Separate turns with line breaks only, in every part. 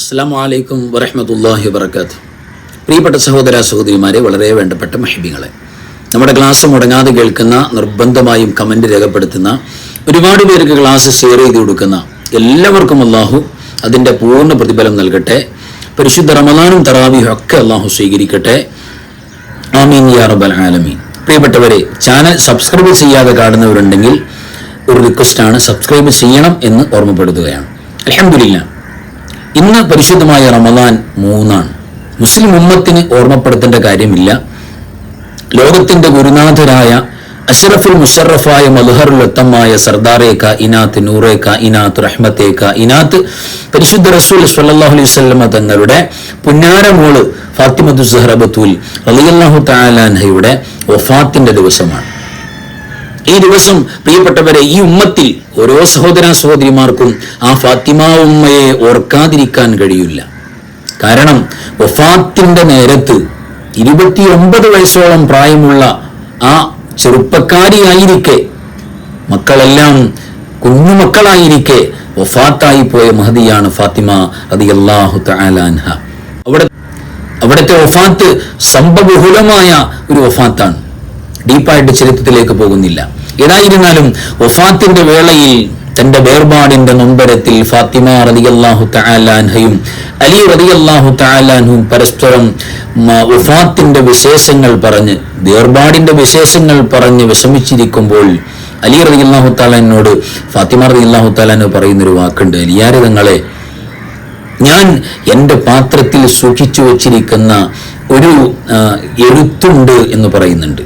അസ്സലാമു അലൈക്കും വറഹ്മത്തുള്ളാഹി വബറകാതുഹു. പ്രിയപ്പെട്ട സഹോദര സഹോദരിമാരെ, വളരെ വേണ്ടപ്പെട്ട മഹ്ബിങ്ങളെ, നമ്മുടെ ക്ലാസ് മുടങ്ങാതെ കേൾക്കുന്ന, നിർബന്ധമായും കമന്റ് രേഖപ്പെടുത്തുന്ന, ഒരുപാട് പേർക്ക് ക്ലാസ് ഷെയർ ചെയ്ത് കൊടുക്കുന്ന എല്ലാവർക്കും അള്ളാഹു അതിൻ്റെ പൂർണ്ണ പ്രതിഫലം നൽകട്ടെ. പരിശുദ്ധ റമദാനും തറാവീഹും ഒക്കെ അള്ളാഹു സ്വീകരിക്കട്ടെ. ആമീൻ യാ റബ്ബൽ ആലമീൻ. പ്രിയപ്പെട്ടവരെ, ചാനൽ സബ്സ്ക്രൈബ് ചെയ്യാതെ കാണുന്നവരുണ്ടെങ്കിൽ ഒരു റിക്വസ്റ്റാണ്, സബ്സ്ക്രൈബ് ചെയ്യണം എന്ന് ഓർമ്മപ്പെടുത്തുകയാണ്. അൽഹംദുലില്ലാ, ഇന്ന് പരിശുദ്ധമായ റമദാൻ 3 മുസ്ലിം ഉമ്മത്തിന് ഓർമ്മപ്പെടുത്തേണ്ട കാര്യമില്ല. ലോകത്തിന്റെ ഗുരുനാഥരായ അഷ്റഫുൽ മുഷറഫായ മദ്ഹറുൽ ഉത്തമായ സർദാറെ കായിനാത്ത് നൂറെ കായിനാത്ത് റഹ്മത്തെ കായിനാത്ത് പരിശുദ്ധ റസൂൽ സ്വല്ലല്ലാഹു അലൈഹി വസല്ലം തങ്ങളുടെ പുന്നാരമോള് ഫാത്തിമത്തു സഹ്റ ബത്തൂൽ റളിയല്ലാഹു തആല അൻഹയുടെ വഫാത്തിന്റെ ദിവസമാണ്. ഈ ദിവസം പ്രിയപ്പെട്ടവരെ, ഈ ഉമ്മത്തിൽ ഓരോ സഹോദര സഹോദരിമാർക്കും ആ ഫാത്തിമ ഉമ്മയെ ഓർക്കാതിരിക്കാൻ കഴിയില്ല. കാരണം വഫാത്തിന്റെ നേരത്ത് 29 വയസ്സോളം പ്രായമുള്ള ആ ചെറുപ്പക്കാരിയായിരിക്കെ, മക്കളെല്ലാം കുഞ്ഞുമക്കളായിരിക്കെ വഫാത്തായി പോയ മഹദിയാണ് ഫാത്തിമ റളിയല്ലാഹു തആല അൻഹ. അവിടുത്തെ വഫാത്ത് സംഭവബഹുലമായ ഒരു വഫാത്താണ്. ഡീപ്പായിട്ട് ചരിത്രത്തിലേക്ക് പോകുന്നില്ല. ഏതായിരുന്നാലും വഫാത്തിന്റെ വേളയിൽ തന്റെ വേർപാടിന്റെ നൊമ്പരത്തിൽ ഫാത്തിമ റളിയല്ലാഹു തആല അൻഹയും അലി റളിയല്ലാഹു തആല അൻഹും പരസ്പരം വഫാത്തിന്റെ വിശേഷങ്ങൾ പറഞ്ഞ്, വേർപാടിന്റെ വിശേഷങ്ങൾ പറഞ്ഞ് വിഷമിച്ചിരിക്കുമ്പോൾ അലി റളിയല്ലാഹു തആല അൻഹയോട് ഫാത്തിമ റളിയല്ലാഹു തആല അൻഹ പറയുന്നൊരു വാക്കുണ്ട്: അലിയാരെ തങ്ങളെ, ഞാൻ എൻ്റെ പാത്രത്തിൽ സൂക്ഷിച്ചു വച്ചിരിക്കുന്ന ഒരു എഴുത്തുണ്ട് എന്ന് പറയുന്നുണ്ട്.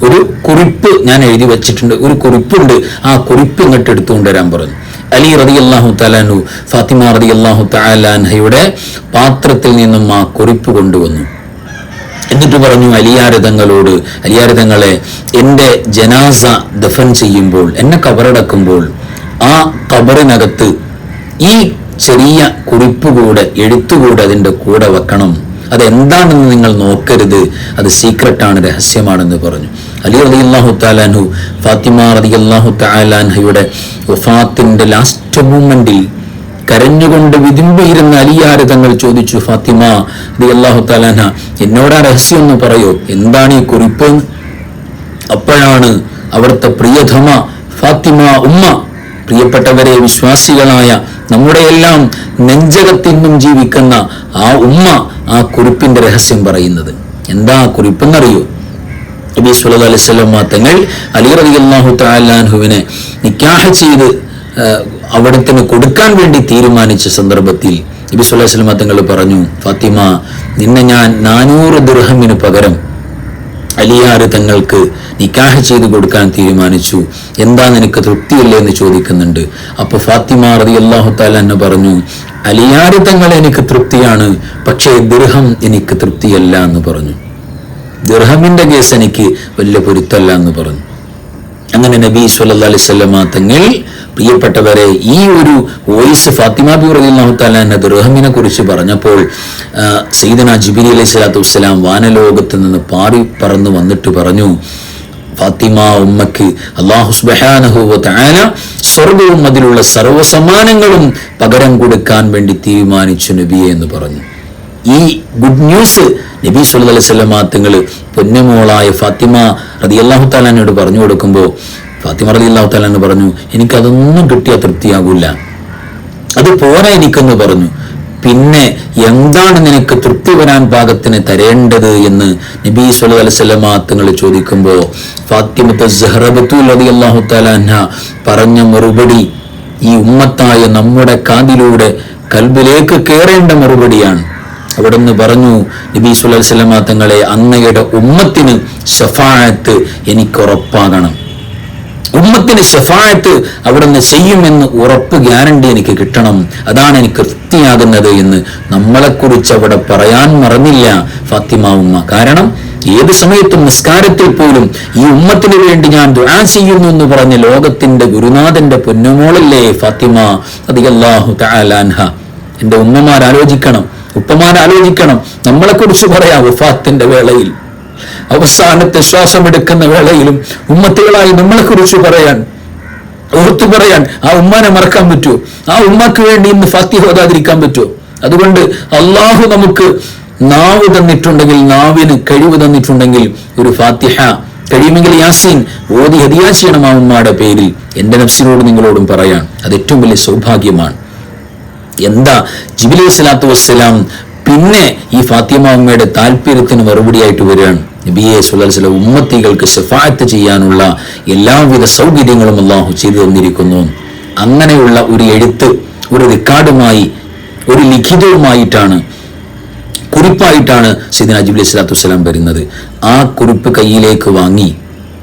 ഒരു കുറിപ്പ് ഞാൻ എഴുതി വെച്ചിട്ടുണ്ട്, ഒരു കുറിപ്പുണ്ട്, ആ കുറിപ്പ് ഇങ്ങോട്ട് എടുത്തുകൊണ്ടുവരാൻ പറഞ്ഞു. അലി റളിയല്ലാഹു തആല അൻഹു ഫാത്തിമ റളിയല്ലാഹു തആല അൻഹയുടെ പാത്രത്തിൽ നിന്നും ആ കുറിപ്പ് കൊണ്ടുവന്നു. എന്നിട്ട് പറഞ്ഞു അലിയാരെ തങ്ങളോട്: അലിയാരെ തങ്ങളെ, എൻ്റെ ജനാസ ദഫൻ ചെയ്യുമ്പോൾ, എന്നെ കബറടക്കുമ്പോൾ ആ കബറിനകത്ത് ഈ ചെറിയ കുറിപ്പ് കൂടെ, എഴുത്തുകൂടെ അതിൻ്റെ കൂടെ വെക്കണം. അതെന്താണെന്ന് നിങ്ങൾ നോക്കരുത്, അത് സീക്രട്ടാണ്, രഹസ്യമാണെന്ന് പറഞ്ഞു. അലി റളിയല്ലാഹു തആല അൻഹു ഫാത്തിമ റളിയല്ലാഹു തആല അൻഹയുടെ വഫാത്തിന്റെ ലാസ്റ്റ് മൂമെന്റിൽ കരഞ്ഞുകൊണ്ട് വിതുമ്പിയിരുന്ന അലിയാരെ തങ്ങൾ ചോദിച്ചു: ഫാത്തിമ റളിയല്ലാഹു തആല അൻഹ, എന്നോടാ രഹസ്യം ഒന്ന് പറയോ, എന്താണ് ഈ കുറിപ്പ്? അപ്പോഴാണ് അവിടുത്തെ പ്രിയതമ ഫാത്തിമ ഉമ്മ, പ്രിയപ്പെട്ടവരെ, വിശ്വാസികളായ നമ്മുടെ എല്ലാം നെഞ്ചകത്തിന്നും ജീവിക്കുന്ന ആ ഉമ്മ ആ കുറിപ്പിന്റെ രഹസ്യം പറയുന്നത്. എന്താ ആ കുറിപ്പെന്നറിയോ? നബി സല്ലല്ലാഹു അലൈഹി വസല്ലം തങ്ങൾ അലി റളിയല്ലാഹു തആല അൻഹുവിനെ നിക്കാഹ് ചെയ്ത് അവിടത്തിന് കൊടുക്കാൻ വേണ്ടി തീരുമാനിച്ച സന്ദർഭത്തിൽ നബി സല്ലല്ലാഹു അലൈഹി വസല്ലം തങ്ങൾ പറഞ്ഞു: ഫാത്തിമ, നിന്നെ ഞാൻ 400 ദിർഹമിന് പകരം അലിയാർ തങ്ങൾക്ക് നിക്കാഹ് ചെയ്ത് കൊടുക്കാൻ തീരുമാനിച്ചു. എന്താ, നിനക്ക് തൃപ്തിയില്ലേ എന്ന് ചോദിക്കുന്നുണ്ട്. അപ്പൊ ഫാത്തിമ റളിയല്ലാഹു തആല അൻഹ പറഞ്ഞു: അലിയാർ തങ്ങൾ എനിക്ക് തൃപ്തിയാണ്, പക്ഷേ ദിർഹം എനിക്ക് തൃപ്തിയല്ല എന്ന് പറഞ്ഞു. ദിർഹമിന്റെ കേസ് എനിക്ക് വലിയ പൊരുത്തല്ല എന്ന് പറഞ്ഞു. അങ്ങനെ നബി സല്ലല്ലാഹു അലൈഹി വസല്ലം തങ്ങൾ, പ്രിയപ്പെട്ടവരെ, ഈ ഒരു വോയിസ് ഫാത്തിമ ബി റളിയല്ലാഹു തആല അൻഹ ദിർഹമിനെ കുറിച്ച് പറഞ്ഞപ്പോൾ സയ്യിദന ജിബ്രീൽ അലൈഹി സ്വലാത്തു വസ്സലാം വാനലോകത്ത് നിന്ന് പാറി പറന്നു വന്നിട്ട് പറഞ്ഞു: ഫാത്തിമ ഉമ്മക്ക് അല്ലാഹു സുബ്ഹാനഹു വ തആല സ്വർഗ്ഗവും അതിലുള്ള സർവ്വസമ്മാനങ്ങളും പകരം കൊടുക്കാൻ വേണ്ടി തീരുമാനിച്ചു നബിയെ എന്ന് പറഞ്ഞു. ഈ ഗുഡ് ന്യൂസ് നബി സല്ലല്ലാഹു അലൈഹി വസല്ലം തങ്ങൾ പൊന്നുമോളായ ഫാത്തിമ റളിയല്ലാഹു തആല അൻഹയോട് പറഞ്ഞു കൊടുക്കുമ്പോൾ ഫാത്തിമ റളിയല്ലാഹു തആല അൻഹ പറഞ്ഞു: എനിക്കതൊന്നും കിട്ടിയാൽ തൃപ്തിയാകൂല, അത് പോരാ എനിക്കെന്ന് പറഞ്ഞു. പിന്നെ എന്താണ് നിനക്ക് തൃപ്തി വരാൻ പാകത്തിന് തരേണ്ടത് എന്ന് നബി സല്ലല്ലാഹു അലൈഹി വസല്ലം തങ്ങൾ ചോദിക്കുമ്പോൾ ഫാത്തിമത്തു സഹ്റ ബത്തൂൽ റളിയല്ലാഹു തആല അൻഹ പറഞ്ഞ മറുപടി ഈ ഉമ്മത്തായ നമ്മുടെ കാതിലൂടെ കൽബിലേക്ക് കയറേണ്ട മറുപടിയാണ്. അവിടുന്ന് പറഞ്ഞു, നബി സല്ലല്ലാഹു അലൈഹി വസല്ലം തങ്ങളെ, അങ്ങയുടെ ഉമ്മത്തിന് ശഫാഅത്ത് എനിക്ക് ഉറപ്പാകണം. ഉമ്മത്തിന് ശഫാഅത്ത് അവിടുന്ന് ചെയ്യുമെന്ന് ഉറപ്പ്, ഗ്യാരണ്ടി എനിക്ക് കിട്ടണം. അതാണ് എനിക്ക് തൃപ്തിയാകുന്നത് എന്ന് നമ്മളെക്കുറിച്ച് അവിടെ പറയാൻ മറന്നില്ല ഫാത്തിമ ഉമ്മ. കാരണം ഏത് സമയത്തും നിസ്കാരത്തിൽ പോലും ഈ ഉമ്മത്തിന് വേണ്ടി ഞാൻ ദുആ ചെയ്യുന്നു എന്ന് പറഞ്ഞ ലോകത്തിന്റെ ഗുരുനാഥന്റെ പൊന്നുമോളല്ലേ ഫാത്തിമ റളിയല്ലാഹു തആല അൻഹ. എൻ്റെ ഉമ്മമാരാലോചിക്കണം, ഉപ്പമാരാലോചിക്കണം. നമ്മളെക്കുറിച്ച് പറയാം, വഫാത്തിന്റെ വേളയിൽ, അവസാനത്തെ ശ്വാസമെടുക്കുന്ന വേളയിലും ഉമ്മത്തുകളായി നമ്മളെക്കുറിച്ച് പറയാൻ, ഓർത്തു പറയാൻ ആ ഉമ്മാനെ മറക്കാൻ പറ്റുമോ? ആ ഉമ്മക്ക് വേണ്ടി ഇന്ന് ഫാത്തിഹ ഓതാതിരിക്കാൻ പറ്റുമോ? അതുകൊണ്ട് അള്ളാഹു നമുക്ക് നാവ് തന്നിട്ടുണ്ടെങ്കിൽ, നാവിന് കഴിവ് തന്നിട്ടുണ്ടെങ്കിൽ, ഒരു ഫാത്തിഹ കഴിയുമെങ്കിൽ യാസീൻ ഓതി ഹദിയ ചെയ്യണം ആ ഉമ്മയുടെ പേരിൽ. എന്റെ നഫ്സിനോട് നിങ്ങളോടും പറയാൻ അത് ഏറ്റവും വലിയ സൗഭാഗ്യമാണ്. എന്താ ജിബ്രീൽ സ്വലാത്തു വസ്സലാം പിന്നെ ഈ ഫാത്തിമ ഉമ്മയുടെ താല്പര്യത്തിന് മറുപടിയായിട്ട് വരികയാണ്. നബിയെ സ്വല്ലല്ലാഹു അലൈഹി വസല്ലം ഉമ്മത്തികൾക്ക് ശഫാഅത്ത് ചെയ്യാനുള്ള എല്ലാവിധ സൗകര്യങ്ങളും അല്ലാഹു ചെയ്തു തന്നിരിക്കുന്നു. അങ്ങനെയുള്ള ഒരു എഴുത്ത്, ഒരു റെക്കോർഡുമായി, ഒരു ലിഖിതവുമായിട്ടാണ്, കുറിപ്പായിട്ടാണ് സയ്യിദുനാ ജിബ്രീൽ സ്വല്ലല്ലാഹു അലൈഹി വസല്ലം വരുന്നത്. ആ കുറിപ്പ് കയ്യിലേക്ക് വാങ്ങി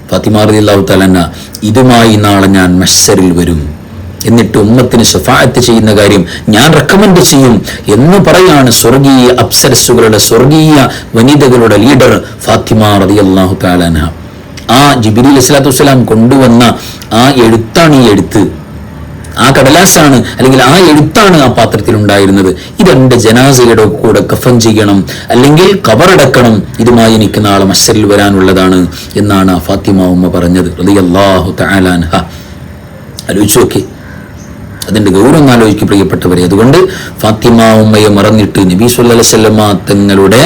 ഫാത്തിമ റളിയല്ലാഹു തആല അൻഹ ഇതുമായി നാളെ ഞാൻ മഹ്ശറിൽ വരും, എന്നിട്ട് ഉമ്മത്തിന് ശഫാഅത്ത് ചെയ്യുന്ന കാര്യം ഞാൻ റെക്കമെൻഡ് ചെയ്യും എന്ന് പറയാണ് സ്വർഗീയ അപ്സരസുകളുടെ, സ്വർഗീയ വനിതകളുടെ ലീഡർ ഫാത്തിമ റളിയല്ലാഹു തആല അൻഹ. ആ ജിബ്രീൽ സ്വല്ലല്ലാഹു അലൈഹി വസല്ലം കൊണ്ടുവന്ന ആ എഴുത്താണ് ഈ എഴുത്ത്, ആ കടലാസാണ്, അല്ലെങ്കിൽ ആ എഴുത്താണ് ആ പാത്രത്തിൽ ഉണ്ടായിരുന്നത്. ഇതെന്റെ ജനാസയുടെ കൂടെ കഫൻ ചെയ്യണം, അല്ലെങ്കിൽ ഖബറടക്കണം, ഇതുമായി എനിക്ക് നാളെ മഹ്ശറിൽ വരാനുള്ളതാണ് എന്നാണ് ഫാത്തിമ ഉമ്മ പറഞ്ഞത് റളിയല്ലാഹു തആല അൻഹ. ആലോചിച്ചു നോക്കി, അതിന്റെ ഗൗരവം ആലോചിക്കും പ്രിയപ്പെട്ടവരെ. അതുകൊണ്ട് ഫാത്തിമ ഉമ്മയെ മറന്നിട്ട് നബി സല്ലല്ലാഹു അലൈഹി വസല്ലമ തങ്ങളുടെ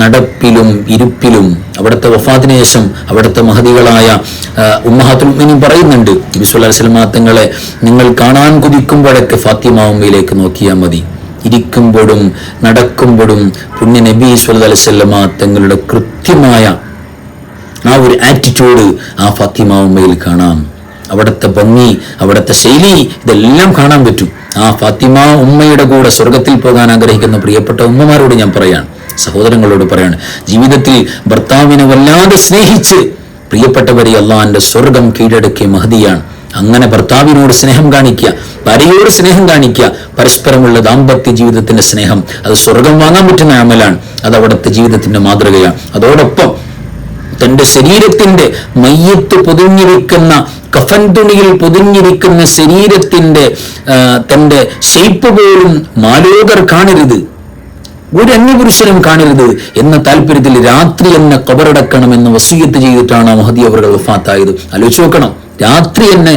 നടപ്പിലും ഇരിപ്പിലും, അവിടുത്തെ വഫാത്തിന് ശേഷം അവിടുത്തെ മഹദികളായ ഉമ്മഹാത്തുൽ മുഅ്മിനീൻ പറയുന്നുണ്ട്, നബി സല്ലല്ലാഹു അലൈഹി വസല്ലമ തങ്ങളെ നിങ്ങൾ കാണാൻ കൊതിക്കുമ്പോഴൊക്കെ ഫാത്തിമ ഉമ്മയിലേക്ക് നോക്കിയാൽ മതി. ഇരിക്കുമ്പോഴും നടക്കുമ്പോഴും പുണ്യ നബി സല്ലല്ലാഹു അലൈഹി വസല്ലമ തങ്ങളുടെ കൃത്യമായ ആ ഒരു ആറ്റിറ്റ്യൂഡ് ആ ഫാത്തിമ ഉമ്മയിൽ കാണാം. അവിടുത്തെ ഭംഗി, അവിടുത്തെ ശൈലി, ഇതെല്ലാം കാണാൻ പറ്റും. ആ ഫാത്തിമ ഉമ്മയുടെ കൂടെ സ്വർഗത്തിൽ പോകാൻ ആഗ്രഹിക്കുന്ന പ്രിയപ്പെട്ട ഉമ്മമാരോട് ഞാൻ പറയാണ്, സഹോദരങ്ങളോട് പറയാണ്, ജീവിതത്തിൽ ഭർത്താവിനെ വല്ലാതെ സ്നേഹിച്ച് പ്രിയപ്പെട്ടവരെ അള്ളാഹുവിന്റെ സ്വർഗം കീഴടക്കിയ മഹദിയാണ്. അങ്ങനെ ഭർത്താവിനോട് സ്നേഹം കാണിക്കുക, ഭാര്യയോട് സ്നേഹം കാണിക്കുക, പരസ്പരമുള്ള ദാമ്പത്യ ജീവിതത്തിന്റെ സ്നേഹം, അത് സ്വർഗം വാങ്ങാൻ പറ്റുന്ന അമലാണ്. അത് അവിടുത്തെ ജീവിതത്തിന്റെ മാതൃകയാണ്. അതോടൊപ്പം തന്റെ ശരീരത്തിന്റെ മയ്യത്ത് പൊതിഞ്ഞിരിക്കുന്ന, കഫൻ തുണിയിൽ പൊതിഞ്ഞിരിക്കുന്ന ശരീരത്തിന്റെ തന്റെ ഷേപ്പ് പോലും മാലോകർ കാണരുത്, ഒരു അന്യപുരുഷനും കാണരുത് എന്ന താല്പര്യത്തിൽ രാത്രി എന്നെ ഖബറടക്കണമെന്ന് വസിയത്ത് ചെയ്തിട്ടാണ് മഹദി അവർ വഫാത്തായത്. ആലോചിച്ച് നോക്കണം, രാത്രി എന്നെ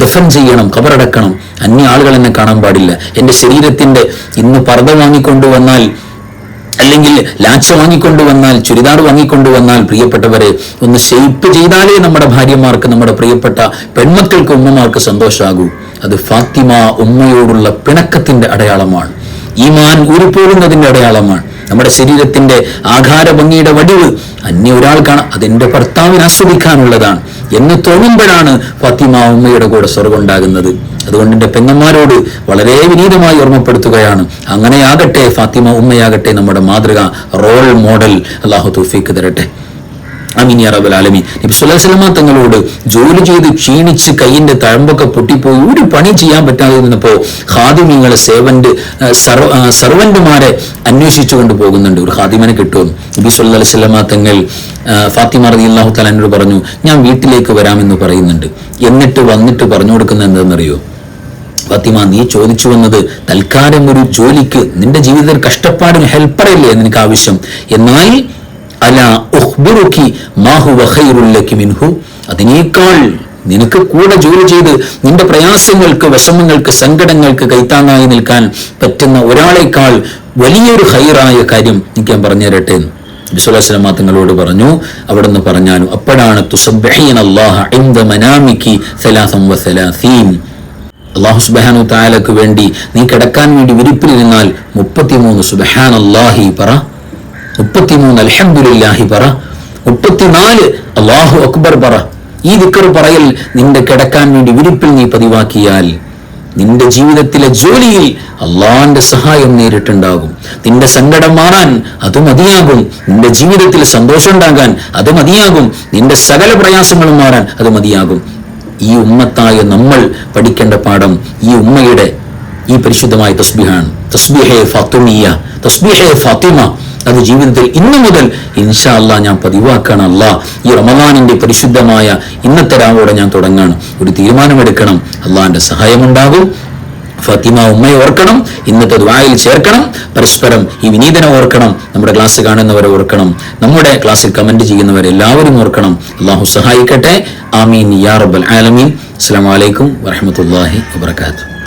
ദഫൻ ചെയ്യണം, ഖബറടക്കണം, അന്യ ആളുകൾ എന്നെ കാണാൻ പാടില്ല. എന്റെ ശരീരത്തിന്റെ ഇന്ന് പർദ്ദ വാങ്ങിക്കൊണ്ടുവന്നാൽ, അല്ലെങ്കിൽ ലാച്ച വാങ്ങിക്കൊണ്ടുവന്നാൽ, ചുരിദാർ വാങ്ങിക്കൊണ്ടുവന്നാൽ, പ്രിയപ്പെട്ടവരെ ഒന്ന് ഷെയ്പ്പ് ചെയ്താലേ നമ്മുടെ ഭാര്യമാർക്ക്, നമ്മുടെ പ്രിയപ്പെട്ട പെൺമക്കൾക്ക്, ഉമ്മമാർക്ക് സന്തോഷമാകൂ. അത് ഫാത്തിമ ഉമ്മയോടുള്ള പിണക്കത്തിന്റെ അടയാളമാണ്, ഈമാൻ ഊരിപ്പോകുന്നതിന്റെ അടയാളമാണ്. നമ്മുടെ ശരീരത്തിന്റെ ആകാര ഭംഗിയുടെ വടിവ് അന്യ ഒരാൾ കാണാം, അതെന്റെ ഭർത്താവിന് ആസ്വദിക്കാനുള്ളതാണ് എന്ന് തോന്നുമ്പോഴാണ് ഫാത്തിമ ഉമ്മയുടെ കൂടെ സ്വർഗം ഉണ്ടാകുന്നത്. അതുകൊണ്ട് എൻ്റെ പെങ്ങന്മാരോട് വളരെ വിനീതമായി ഓർമ്മപ്പെടുത്തുകയാണ്, അങ്ങനെയാകട്ടെ, ഫാത്തിമ ഉമ്മയാകട്ടെ നമ്മുടെ മാതൃക, റോൾ മോഡൽ. അല്ലാഹു തൗഫീഖ് തരട്ടെ. ആമീൻ യാ റബ്ബൽ ആലമീൻ. നബി സല്ലല്ലാഹു അലൈഹി വസല്ലം തങ്ങളോട് ജോലി ചെയ്ത് ക്ഷീണിച്ച് കൈയിന്റെ തഴമ്പൊക്കെ പൊട്ടിപ്പോയി ഒരു പണി ചെയ്യാൻ പറ്റാതെ ഇരുന്നപ്പോൾ ഖാദിമീങ്ങളെ, സർവന്റുമാരെ അന്വേഷിച്ചു കൊണ്ട് പോകുന്നുണ്ട്. ഒരു ഖാദിമനെ കിട്ടുമെന്ന് നബി സല്ലല്ലാഹു അലൈഹി വസല്ലം തങ്ങൾ ഫാത്തിമ റളിയല്ലാഹു തആല അൻഹയോട് പറഞ്ഞു, ഞാൻ വീട്ടിലേക്ക് വരാമെന്ന് പറയുന്നുണ്ട്. എന്നിട്ട് വന്നിട്ട് പറഞ്ഞു കൊടുക്കുന്നത് എന്താണെന്നറിയോ? ഫാത്തിമ, നീ ചോദിച്ചു വന്നത് തൽക്കാലം ഒരു ജോലിക്ക്, നിന്റെ ജീവിതത്തിൽ കഷ്ടപ്പാടിന് ഹെൽപ്പറല്ലേ നിനക്ക് ആവശ്യം, എന്നാൽ അലാ ഉഖ്ബിറുകി മാ ഹുവ ഖൈറുൽ ലകി മിൻഹു, അതിനേക്കാൾ നിനക്ക് കൂടെ ജോലി ചെയ്ത് നിന്റെ പ്രയാസങ്ങൾക്ക്, വിഷമങ്ങൾക്ക്, സങ്കടങ്ങൾക്ക് കൈത്താങ്ങായി നിൽക്കാൻ പറ്റുന്ന ഒരാളെക്കാൾ വലിയൊരു ഖൈറായ കാര്യം എനിക്ക് ഞാൻ പറഞ്ഞു തരട്ടെ എന്ന് നബി സല്ലല്ലാഹു അലൈഹി വസല്ലം തങ്ങളോട് പറഞ്ഞു. അവിടുന്ന് പറഞ്ഞാലും അപ്പോഴാണ് തുസബ്ബിഹീനല്ലാഹ ഇൻദ മനാമികി 33, അല്ലാഹു സുബ്ഹാനഹു തആലക്ക് വേണ്ടി നീ കിടക്കാൻ വേണ്ടി വിരിപ്പിലിരുന്നാൽ 33 സുബ്ഹാനല്ലാഹി പറ, 33 അൽഹംദുലില്ലാഹി പറ, 34 അല്ലാഹു അക്ബർ പറ. ഈ ദിക്ർ പറയൽ നിന്റെ കിടക്കാൻ വേണ്ടി വിരിപ്പിൽ നീ പതിവാക്കിയാൽ നിന്റെ ജീവിതത്തിലെ ജോലിയിൽ അള്ളാന്റെ സഹായം നേരിട്ടുണ്ടാകും. നിന്റെ സങ്കടം മാറാൻ അത് മതിയാകും, നിന്റെ ജീവിതത്തിൽ സന്തോഷം ഉണ്ടാകാൻ അത് മതിയാകും, നിന്റെ സകല പ്രയാസങ്ങളും മാറാൻ അത് മതിയാകും. ഈ ഉമ്മത്തായ നമ്മൾ പഠിക്കേണ്ട പാഠം ഈ ഉമ്മയുടെ ഈ പരിശുദ്ധമായ തസ്ബീഹാണ്. തസ്ബീഹെ ഫാത്തിമിയ, തസ്ബീഹെ ഫാത്തിമ. അത് ജീവിതത്തിൽ ഇന്നു മുതൽ ഇൻഷാ അല്ലാഹ് ഞാൻ പതിവാക്കണം. അല്ലാഹ് ഈ റമദാനിന്റെ പരിശുദ്ധമായ ഇന്നത്തെ രാവോടെ ഞാൻ തുടങ്ങാണ്. ഒരു തീരുമാനമെടുക്കണം, അള്ളാഹിന്റെ സഹായമുണ്ടാകും. ഫാത്തിമ ഉമ്മയെ ഓർക്കണം, ഇന്നത്തെ ദുആയിൽ ചേർക്കണം, പരസ്പരം ഈ വിനീതനെ ഓർക്കണം, നമ്മുടെ ക്ലാസ് കാണുന്നവരെ ഓർക്കണം, നമ്മുടെ ക്ലാസ്സിൽ കമന്റ് ചെയ്യുന്നവരെല്ലാവരും ഓർക്കണം. അള്ളാഹു സഹായിക്കട്ടെ. ആമീൻ യാ റബ്ബൽ ആലമീൻ. അസ്സലാമു അലൈക്കും വറഹ്മത്തുള്ളാഹി വബറകാതുഹു.